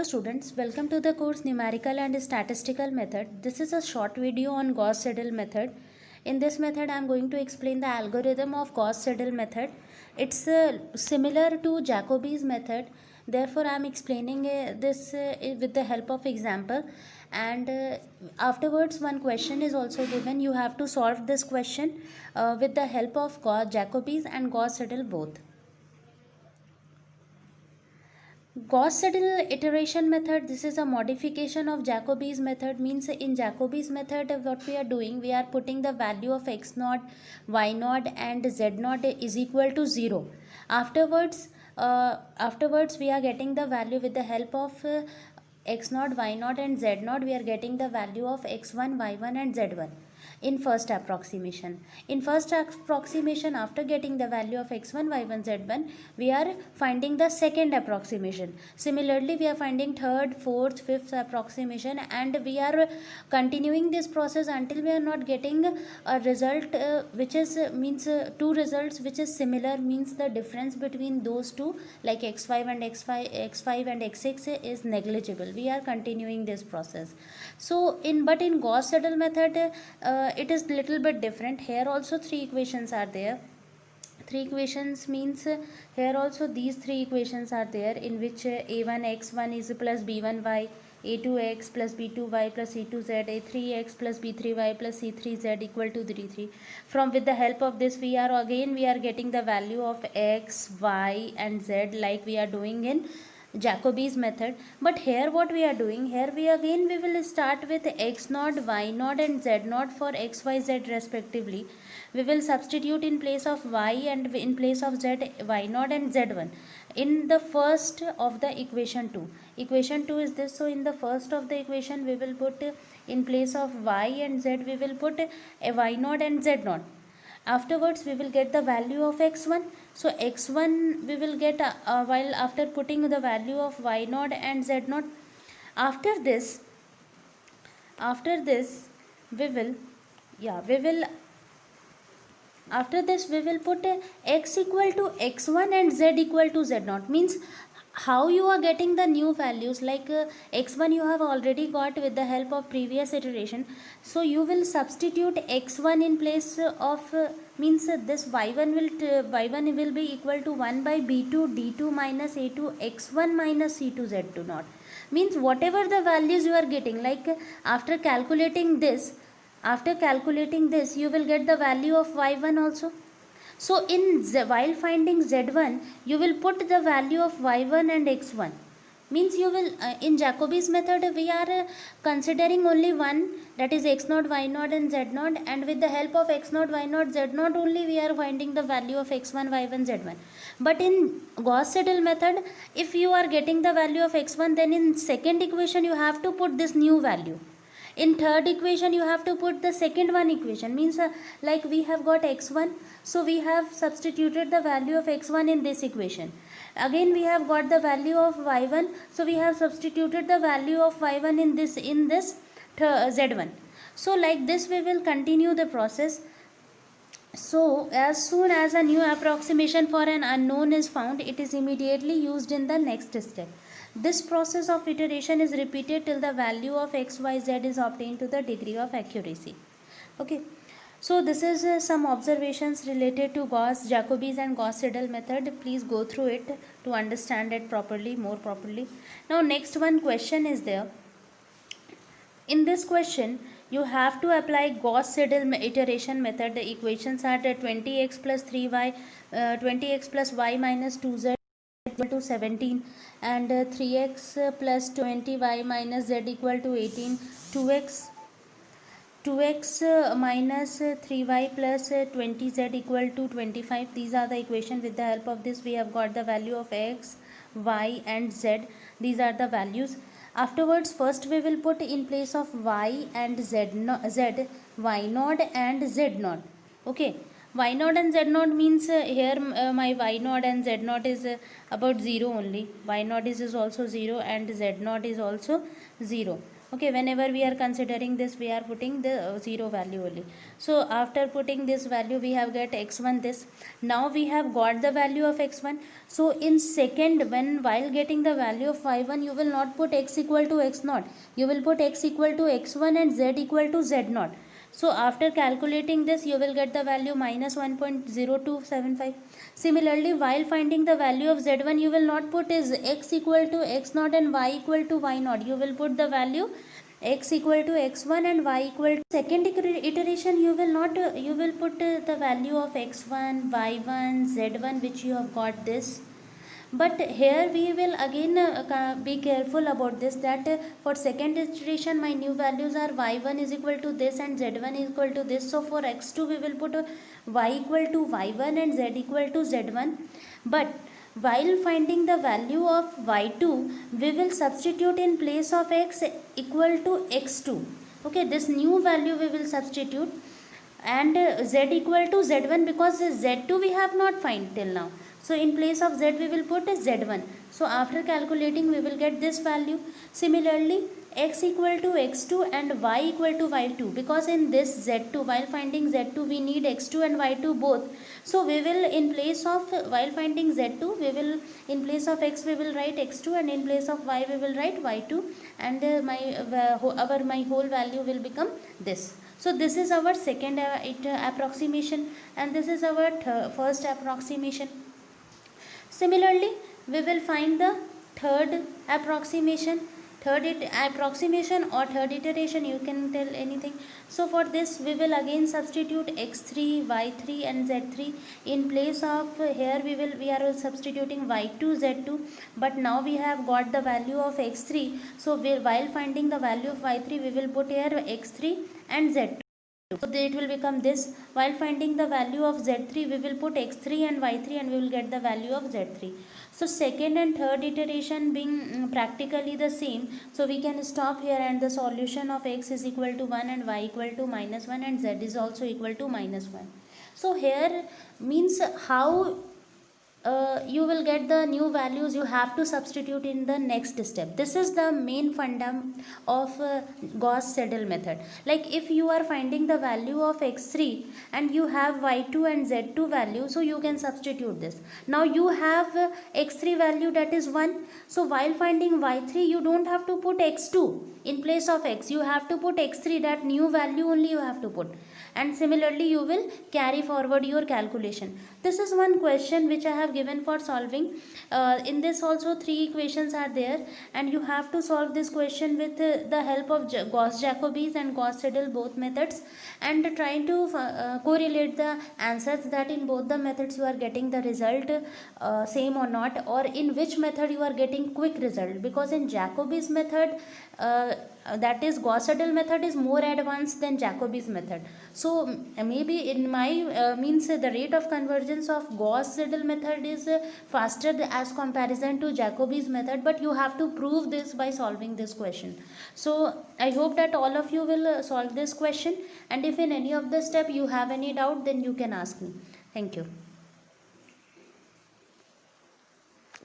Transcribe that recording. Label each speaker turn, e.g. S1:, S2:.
S1: students, welcome to the course Numerical and Statistical Method. This is a short video on Gauss-Seidel method. In this method, I am going to explain the algorithm of Gauss-Seidel method. It's similar to Jacobi's method. Therefore, I am explaining this with the help of example. And afterwards, one question is also given. You have to solve this question with the help of Jacobi's and Gauss-Seidel both. Gauss-Seidel iteration method, this is a modification of Jacobi's method. Means in Jacobi's method, what we are doing, we are putting the value of x naught, y naught and z naught is equal to 0. Afterwards we are getting the value with the help of x naught, y naught and z naught. We are getting the value of x1, y1 and z1 in first approximation. In first approximation, after getting the value of x1, y1, z1, we are finding the second approximation. Similarly, we are finding third, fourth, fifth approximation, and we are continuing this process until we are not getting a result which is means two results which is similar, means the difference between those two like x5 and x5 and x6 is negligible. We are continuing this process. So in Gauss-Seidel method it is little bit different. Here also three equations are there. Three equations means here also these three equations are there, in which a1x1 is plus b1y, a2x plus b2y plus c2z, a3x plus b3y plus c3z equal to 3. From with the help of this we are getting the value of x, y and z like we are doing in Jacobi's method. But here what we are doing, here we will start with x naught, y naught and z naught for x, y, z respectively. We will substitute in place of y and in place of z y naught and z1 in the first of the equation 2. Equation 2 is this. So in the first of the equation we will put in place of y and z we will put a y naught and z naught. Afterwards we will get the value of x1. So x1 we will get while after putting the value of y naught and z naught. After this we will put x equal to x1 and z equal to z naught. Means how you are getting the new values, like x1 you have already got with the help of previous iteration. So you will substitute x1 in place of means this y1 will be equal to 1 by b2 d2 minus a2 x1 minus c2 z2 naught. Means whatever the values you are getting, like after calculating this you will get the value of y1 also. So while finding z1 you will put the value of y1 and x1. Means you will in Jacobi's method we are considering only one, that is x naught, y naught and z naught, and with the help of x naught, y naught, z naught only we are finding the value of x1, y1, z1. But in Gauss-Seidel method, if you are getting the value of x1, then in second equation you have to put this new value. In third equation you have to put the second one equation. Means like we have got x1, so we have substituted the value of x1 in this equation. Again we have got the value of y1, so we have substituted the value of y1 in this z1. So like this we will continue the process. So as soon as a new approximation for an unknown is found, it is immediately used in the next step. This process of iteration is repeated till the value of x, y, z is obtained to the degree of accuracy. Okay. So this is some observations related to Jacobi's and Gauss-Seidel method. Please go through it to understand it more properly. Now next one question is there. In this question you have to apply Gauss-Seidel iteration method. The equations are 20x plus 3y, 20x plus y minus 2z equal to 17, and 3x plus 20y minus z equal to 18, 2x minus 3y plus 20z equal to 25. These are the equation. With the help of this we have got the value of x, y and z. These are the values. Afterwards first we will put in place of y and z y naught and z naught. Okay. y naught and z naught means here my y naught and z naught is about 0 only. Y naught is also 0 and z naught is also 0. Okay, whenever we are considering this, we are putting the 0 value only. So after putting this value, we have got x1 this. Now we have got the value of x1. So in second, while getting the value of y1, you will not put x equal to x naught. You will put x equal to x1 and z equal to z naught. So after calculating this, you will get the value minus 1.0275. Similarly, while finding the value of z1, you will not put is x equal to x naught and y equal to y naught. You will put the value x equal to x1 and y equal to second iteration. You will not you will put the value of x1, y1, z1 which you have got this. But here we will again be careful about this, that for second iteration my new values are y1 is equal to this and z1 is equal to this. So for x2 we will put y equal to y1 and z equal to z1. But while finding the value of y2, we will substitute in place of x equal to x2. Okay, this new value we will substitute, and z equal to z1, because z2 we have not find till now. So in place of z we will put z1. So after calculating we will get this value. Similarly, x equal to x2 and y equal to y2, because in this z2, while finding z2 we need x2 and y2 both. So we will in place of, while finding z2, we will in place of x we will write x2 and in place of y we will write y2, and my whole value will become this. So this is our second approximation, and this is our first approximation. Similarly, we will find the third approximation. Approximation or third iteration, you can tell anything. So for this we will again substitute x3, y3 and z3 in place of, here we are substituting y2, z2, but now we have got the value of x3. So while finding the value of y3, we will put here x3 and z2. So it will become this. While finding the value of z3, we will put x3 and y3 and we will get the value of z3. So second and third iteration being practically the same, so we can stop here, and the solution of x is equal to 1 and y equal to minus 1 and z is also equal to minus 1. So here means how you will get the new values, you have to substitute in the next step. This is the main fundament of Gauss-Seidel method. Like if you are finding the value of x3 and you have y2 and z2 value, so you can substitute this. Now you have x3 value, that is 1. So while finding y3, you don't have to put x2 in place of x, you have to put x3, that new value only you have to put. And similarly you will carry forward your calculation. This is one question which I have given for solving. In this also 3 equations are there, and you have to solve this question with the help of Gauss-Jacobi's and Gauss-Seidel both methods, and trying to correlate the answers, that in both the methods you are getting the result same or not, or in which method you are getting quick result. Because in Jacobi's method, that is Gauss-Seidel method is more advanced than Jacobi's method. So maybe in my means the rate of convergence of Gauss-Seidel method is faster as comparison to Jacobi's method, but you have to prove this by solving this question. So I hope that all of you will solve this question, and if in any of the step you have any doubt, then you can ask me. Thank you.